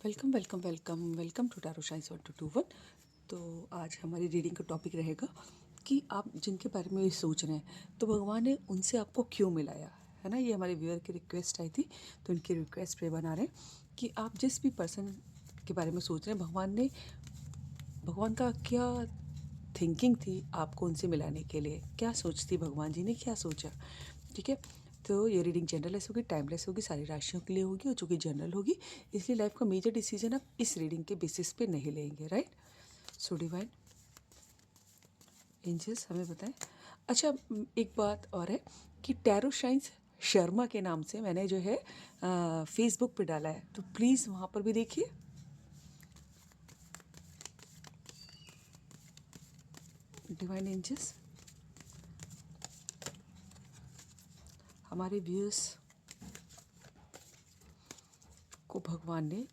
Welcome welcome welcome welcome to tarot science 1221। तो आज हमारी रीडिंग का टॉपिक रहेगा कि आप जिनके बारे में सोच रहे हैं तो भगवान ने उनसे आपको क्यों मिलाया है ना। ये हमारे व्यूअर की रिक्वेस्ट आई थी, तो इनकी रिक्वेस्ट पे बना रहे हैं कि आप जिस भी पर्सन के बारे में सोच रहे हैं भगवान का क्या थिंकिंग थी आपको उनसे मिलाने के लिए, क्या सोच थी भगवान जी ने, क्या सोचा। ठीक है, तो ये रीडिंग जनरलेस होगी, टाइमलेस होगी, सारी राशियों के लिए होगी और चूँकि जनरल होगी इसलिए लाइफ का मेजर डिसीजन आप इस रीडिंग के बेसिस पे नहीं लेंगे। राइट। सो डिवाइन एंजल्स हमें बताएं। अच्छा, एक बात और है कि टैरो साइंस शर्मा के नाम से मैंने जो है फेसबुक पे डाला है, तो प्लीज़ वहाँ पर भी देखिए। डिवाइन एंजल्स हमारे व्यूअर्स को भगवान ने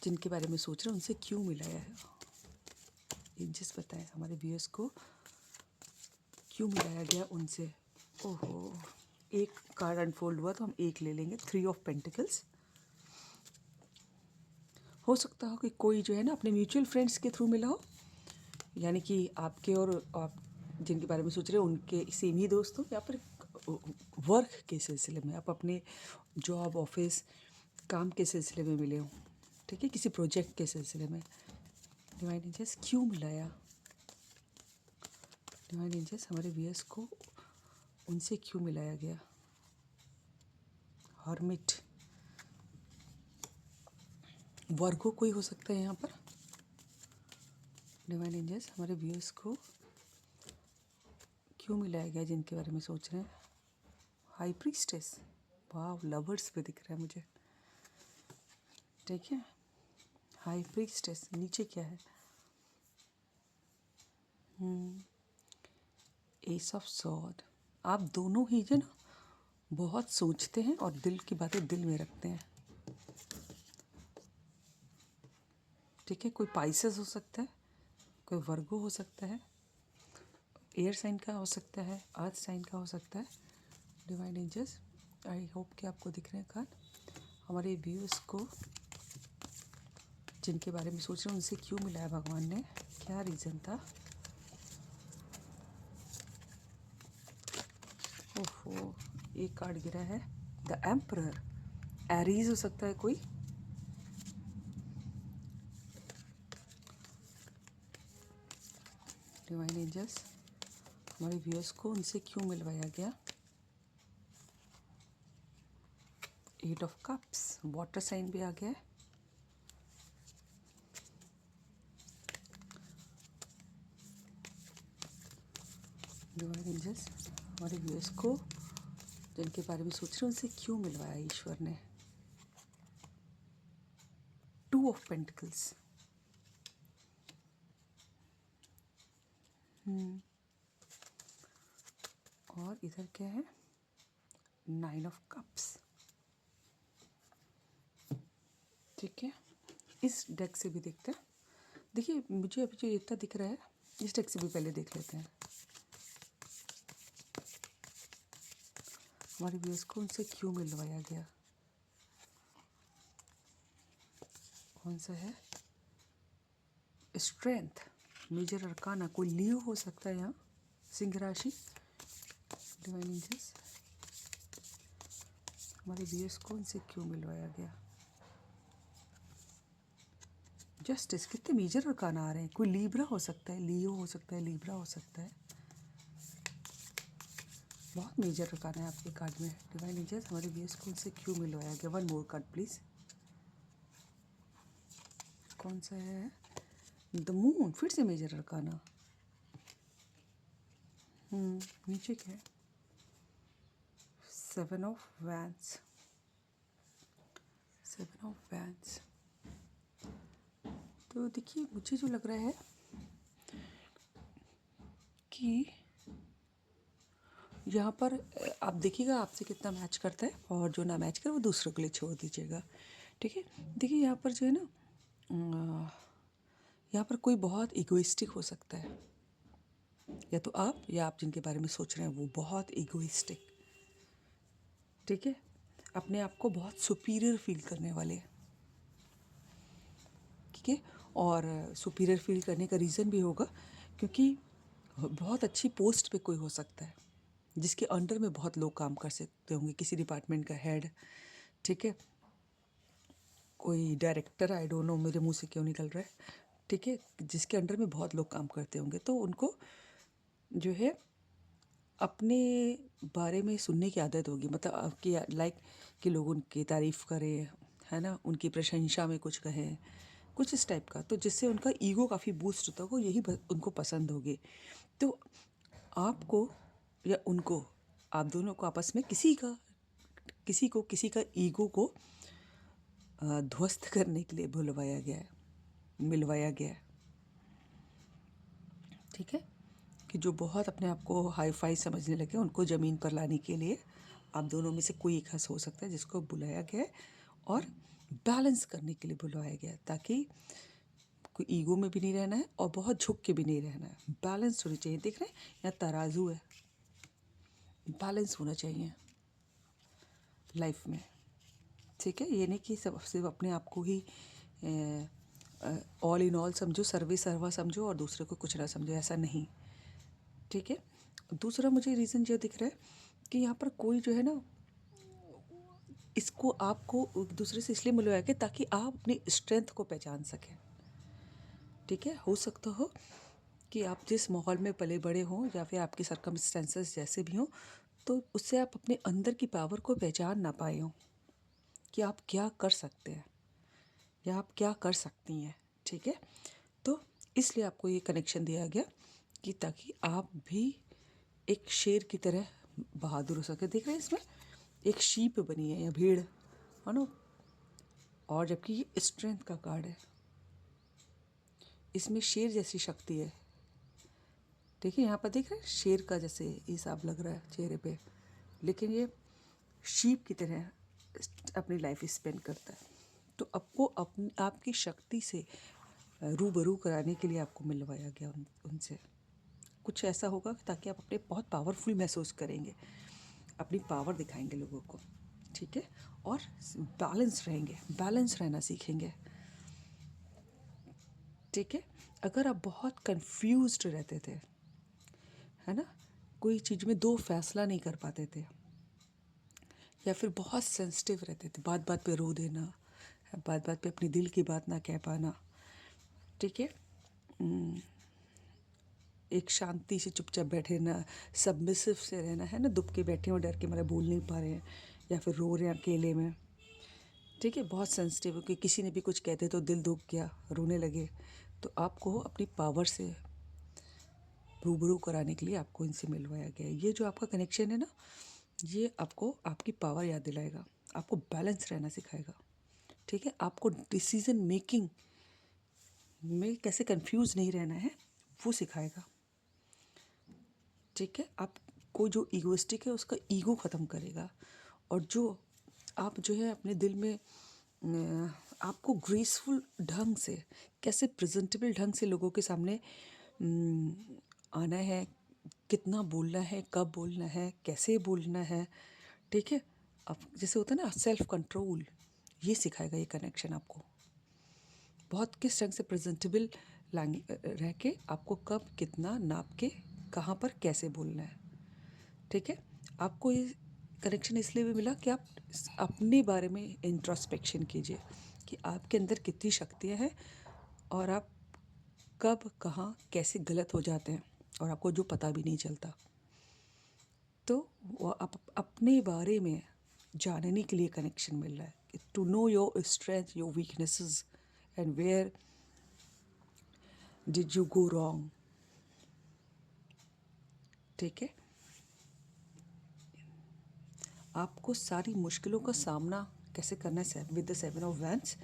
जिनके बारे में सोच रहे हैं उनसे क्यों मिलाया है। एंजल्स बताएं हमारे व्यूअर्स को क्यों मिलाया गया उनसे। ओहो, एक कार्ड अनफोल्ड हुआ तो हम एक ले लेंगे, 3 ऑफ पेंटिकल्स। हो सकता हो कि कोई जो है ना अपने म्यूचुअल फ्रेंड्स के थ्रू मिला हो, यानी कि आपके और आप जिनके बारे में सोच रहे हो उनके सेम ही दोस्त हो, या फिर वर्क के सिलसिले में आप अपने जॉब ऑफिस काम के सिलसिले में मिले हो। ठीक है, किसी प्रोजेक्ट के सिलसिले में। डिवाइन एंजल्स क्यों मिलाया। डिवाइन एंजल्स हमारे व्यूअर्स को उनसे क्यों मिलाया गया। हर्मिट, वर्गो कोई हो सकता है यहाँ पर। डिवाइन एंजल्स हमारे व्यूअर्स को क्यों मिलाया गया जिनके बारे में सोच रहे हैं। हाई प्रीस्टेस, वाह, लवर्स पे दिख रहा है मुझे। ठीक है, हाई प्रीस्टेस, नीचे क्या है। S of sword. आप दोनों ही जो ना बहुत सोचते हैं और दिल की बातें दिल में रखते हैं। ठीक है, कोई पाइसेस हो सकता है, कोई वर्गो हो सकता है, एयर साइन का हो सकता है, अर्थ साइन का हो सकता है। डिवाइन एंजल्स आई होप कि आपको दिख रहे हैं कार्ड। हमारे व्यूअर्स को जिनके बारे में सोच रहे हैं उनसे क्यों मिलाया भगवान ने, क्या रीज़न था। ओहो, एक कार्ड गिरा है, द एम्परर। एरीज हो सकता है कोई। डिवाइन एंजल्स हमारे व्यूअर्स को उनसे क्यों मिलवाया गया। 8 ऑफ कप्स, वाटर साइन भी आ गया है। डिवाइन एंजल्स हमारे व्यूअर्स को जिनके बारे में सोच रहे हैं उनसे क्यों मिलवाया ईश्वर ने। 2 ऑफ पेंटिकल्स, और इधर क्या है, 9 ऑफ कप्स। ठीक है, इस डेक से भी देखते हैं। देखिए, मुझे अभी जो इतना दिख रहा है इस डेक से भी पहले देख लेते हैं। हमारे व्यूअर्स को उनसे क्यों मिलवाया गया। कौन सा है, स्ट्रेंथ, मेजर अरकाना, कोई लियो हो सकता है यहाँ, सिंह राशि। डिवाइन एंजल्स हमारे व्यूअर्स को उनसे क्यों मिलवाया गया। जस्टिस, कितने मेजर अरकाना आ रहे हैं। कोई लीब्रा हो सकता है, लियो हो सकता है, लीब्रा हो सकता है। बहुत मेजर अरकाना है आपके कार्ड में। डिवाइन एंजल्स हमारे व्यूअर्स को उनसे क्यों मिलवाया गया। One more card please. कौन सा है, द मून, फिर से मेजर अरकाना। नीचे क्या है, 7 ऑफ वैंस। 7 of vents. तो देखिए, मुझे जो लग रहा है कि यहाँ पर आप देखिएगा आपसे कितना मैच करता है, और जो ना मैच करे वो दूसरों के लिए छोड़ दीजिएगा। ठीक है, देखिए यहाँ पर जो है ना, यहाँ पर कोई बहुत इगोइस्टिक हो सकता है, या तो आप या आप जिनके बारे में सोच रहे हैं वो बहुत इगोइस्टिक। ठीक है, अपने आप को बहुत सुपीरियर फील करने वाले। ठीक है। और सुपीरियर फील करने का रीज़न भी होगा क्योंकि बहुत अच्छी पोस्ट पे कोई हो सकता है जिसके अंडर में बहुत लोग काम कर सकते होंगे, किसी डिपार्टमेंट का हेड, ठीक है, कोई डायरेक्टर, आई डोंट नो मेरे मुंह से क्यों निकल रहा है, ठीक है, जिसके अंडर में बहुत लोग काम करते होंगे, तो उनको जो है अपने बारे में सुनने की आदत होगी, मतलब आपकी लाइक कि लोग उनकी तारीफ़ करें, है ना, उनकी प्रशंसा में कुछ कहें, कुछ इस टाइप का, तो जिससे उनका ईगो काफ़ी बूस्ट होता होगा, यही उनको पसंद होगी। तो आपको या उनको, आप दोनों को आपस में किसी का ईगो को ध्वस्त करने के लिए बुलवाया गया है, मिलवाया गया है, ठीक है, कि जो बहुत अपने आप को हाई फाई समझने लगे उनको ज़मीन पर लाने के लिए आप दोनों में से कोई एक हंस हो सकता है जिसको बुलाया गया है और बैलेंस करने के लिए बुलवाया गया है, ताकि कोई ईगो में भी नहीं रहना है और बहुत झुक के भी नहीं रहना है, बैलेंस होनी चाहिए। देख रहे हैं यहाँ तराजू है, बैलेंस होना चाहिए लाइफ में, ठीक है। ये नहीं कि सब सिर्फ अपने आप को ही ऑल इन ऑल समझो, सर्वे सर्वा समझो और दूसरे को कुछ ना समझो, ऐसा नहीं, ठीक है। दूसरा मुझे रीज़न ये दिख रहा है कि यहाँ पर कोई जो है ना, इसको आपको एक दूसरे से इसलिए मिलवाया गया ताकि आप अपनी स्ट्रेंथ को पहचान सकें, ठीक है। हो सकता हो कि आप जिस माहौल में पले बड़े हों या फिर आपके सर्कमस्टेंसेस जैसे भी हों, तो उससे आप अपने अंदर की पावर को पहचान ना पाए हों कि आप क्या कर सकते हैं या आप क्या कर सकती हैं, ठीक है। तो इसलिए आपको ये कनेक्शन दिया गया कि ताकि आप भी एक शेर की तरह बहादुर हो सके। देख रहे हैं इसमें एक शीप बनी है या भीड़, है ना, और जबकि ये स्ट्रेंथ का कार्ड है, इसमें शेर जैसी शक्ति है। देखिए यहाँ पर देख रहे हैं शेर का जैसे हिसाब लग रहा है चेहरे पे, लेकिन ये शीप की तरह अपनी लाइफ स्पेंड करता है। तो आपको अपनी आपकी शक्ति से रूबरू कराने के लिए आपको मिलवाया गया उनसे कुछ ऐसा होगा ताकि आप अपने बहुत पावरफुल महसूस करेंगे, अपनी पावर दिखाएंगे लोगों को, ठीक है, और बैलेंस रहेंगे, बैलेंस रहना सीखेंगे, ठीक है। अगर आप बहुत कंफ्यूज्ड रहते थे, है ना, कोई चीज़ में दो फैसला नहीं कर पाते थे, या फिर बहुत सेंसिटिव रहते थे, बात बात पे रो देना, बात बात पे अपनी दिल की बात ना कह पाना, ठीक है, एक शांति से चुपचाप बैठे ना, सबमिसिव से रहना, है ना, दुब के बैठे हो, डर के मारे बोल नहीं पा रहे हैं या फिर रो रहे हैं अकेले में, ठीक है, बहुत सेंसिटिव हो कि किसी ने भी कुछ कहते तो दिल दुख गया, रोने लगे। तो आपको अपनी पावर से रूबरू कराने के लिए आपको इनसे मिलवाया गया है। ये जो आपका कनेक्शन है ना, ये आपको आपकी पावर याद दिलाएगा, आपको बैलेंस रहना सिखाएगा, ठीक है, आपको डिसीजन मेकिंग में कैसे कंफ्यूज नहीं रहना है वो सिखाएगा, ठीक है। आपको जो ईगोइस्टिक है उसका ईगो ख़त्म करेगा, और जो आप जो है अपने दिल में आपको ग्रेसफुल ढंग से, कैसे प्रेजेंटेबल ढंग से लोगों के सामने आना है, कितना बोलना है, कब बोलना है, कैसे बोलना है, ठीक है। अब जैसे होता है ना सेल्फ कंट्रोल, ये सिखाएगा ये कनेक्शन आपको, बहुत किस ढंग से प्रेजेंटेबल रह के आपको कब कितना नाप के कहाँ पर कैसे बोलना है, ठीक है। आपको ये कनेक्शन इसलिए भी मिला कि आप अपने बारे में इंट्रोस्पेक्शन कीजिए कि आपके अंदर कितनी शक्तियाँ हैं और आप कब कहाँ कैसे गलत हो जाते हैं और आपको जो पता भी नहीं चलता। तो वो आप अपने बारे में जानने के लिए कनेक्शन मिल रहा है, to know your strength, your weaknesses and where did you go wrong, ठीक है। आपको सारी मुश्किलों का सामना कैसे करना है विद द 7 ऑफ वैंड्स,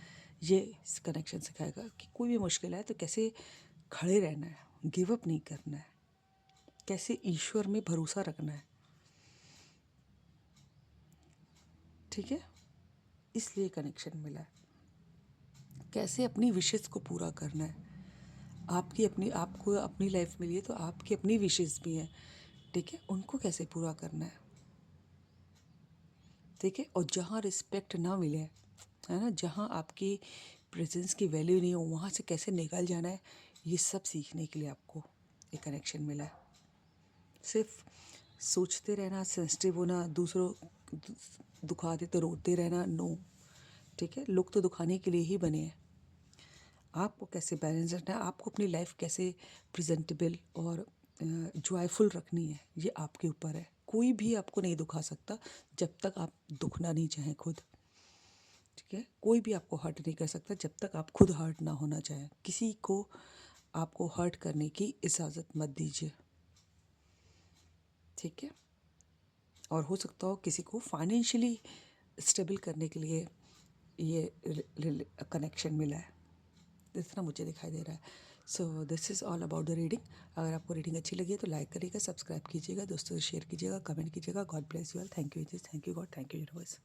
ये कनेक्शन सिखाएगा कि कोई भी मुश्किल आए तो कैसे खड़े रहना है, गिव अप नहीं करना है, कैसे ईश्वर में भरोसा रखना है, ठीक है। इसलिए कनेक्शन मिला है, कैसे अपनी विशेस को पूरा करना है, आपको अपनी लाइफ मिली है तो आपकी अपनी विशेस भी हैं, ठीक है, उनको कैसे पूरा करना है, ठीक है। और जहाँ रिस्पेक्ट ना मिले, है ना, जहाँ आपकी प्रेजेंस की वैल्यू नहीं हो, वहाँ से कैसे निकल जाना है, ये सब सीखने के लिए आपको एक कनेक्शन मिला है। सिर्फ सोचते रहना, सेंसिटिव होना, दूसरों दुखा दे तो रोते रहना, नो। ठीक है, लोग तो दुखाने के लिए ही बने हैं। आपको कैसे बैलेंस रखना है, आपको अपनी लाइफ कैसे प्रेजेंटेबल और जॉयफुल रखनी है, ये आपके ऊपर है। कोई भी आपको नहीं दुखा सकता जब तक आप दुखना नहीं चाहें खुद। ठीक है, कोई भी आपको हर्ट नहीं कर सकता जब तक आप खुद हर्ट ना होना चाहें। किसी को आपको हर्ट करने की इजाज़त मत दीजिए। ठीक है, और हो सकता हो किसी को फाइनेंशियली स्टेबल करने के लिए ये कनेक्शन मिला है, इस तरह मुझे दिखाई दे रहा है। So this is all about the reading. अगर आपको रीडिंग अच्छी लगी है तो लाइक करिएगा, सब्सक्राइब कीजिएगा, दोस्तों से शेयर कीजिएगा, कमेंट कीजिएगा। God bless you all. Thank you, thank you God, thank you universe.